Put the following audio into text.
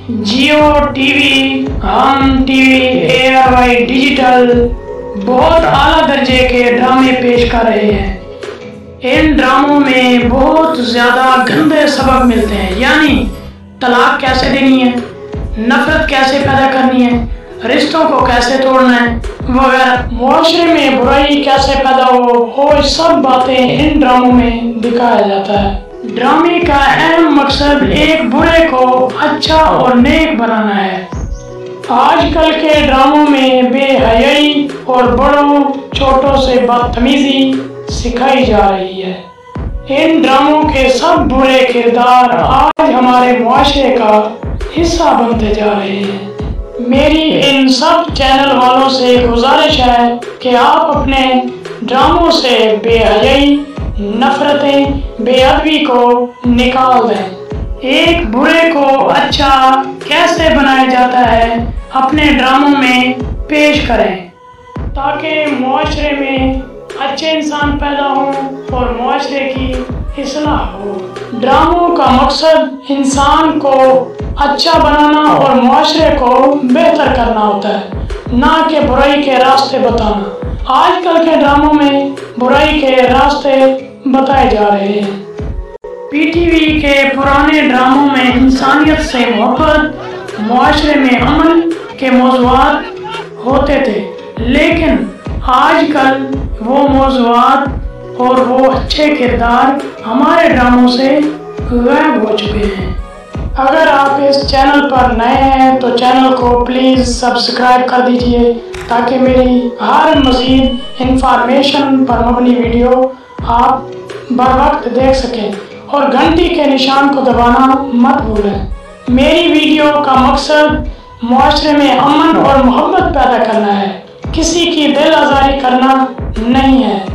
जियो TV, हम TV, ARY digital बहुत आला दर्जे के ड्रामे पेश कर रहे हैं। इन ड्रामों में बहुत ज़्यादा गंदे सबक मिलते हैं, यानी तलाक कैसे देनी है, नफरत कैसे पैदा करनी है, रिश्तों को कैसे तोड़ना है वगैरह। मुआशरे में बुराई कैसे पैदा हो सब बातें इन ड्रामों में दिखाया जाता है। ड्रामे का अहम मकसद एक बुरे को अच्छा और नेक बनाना है। आजकल के ड्रामों में बेहयाई और बड़ों छोटों से बदतमीजी सिखाई जा रही है। इन ड्रामों के सब बुरे किरदार आज हमारे मुआशरे का हिस्सा बनते जा रहे हैं। मेरी इन सब चैनल वालों से गुजारिश है कि आप अपने ड्रामों से बेहयाई, नफरतें, बेअदबी को निकाल दें। एक बुरे को अच्छा कैसे बनाया जाता है अपने ड्रामों में पेश करें, ताकि मुआशरे में अच्छे इंसान पैदा हों और मुआशरे की इस्लाह हो। ड्रामों का मकसद इंसान को अच्छा बनाना और मुआशरे को बेहतर करना होता है, ना कि बुराई के रास्ते बताना। आजकल के ड्रामों में बुराई के रास्ते बताए जा रहे हैं। PTV के पुराने ड्रामों में इंसानियत से मोहब्बत, मुआशरे में अमन के मौज़ूआत होते थे, लेकिन आजकल वो मौज़ूआत और वो अच्छे किरदार हमारे ड्रामों से गायब हो चुके हैं। अगर आप इस चैनल पर नए हैं तो चैनल को प्लीज़ सब्सक्राइब कर दीजिए, ताकि मेरी हर मज़ीद इंफॉर्मेशन पर मबनी वीडियो आप बर वक्त देख सकें और घंटी के निशान को दबाना मत भूलें। मेरी वीडियो का मकसद मुआशरे में अमन और मोहब्बत पैदा करना है, किसी की दिल आज़ारी करना नहीं है।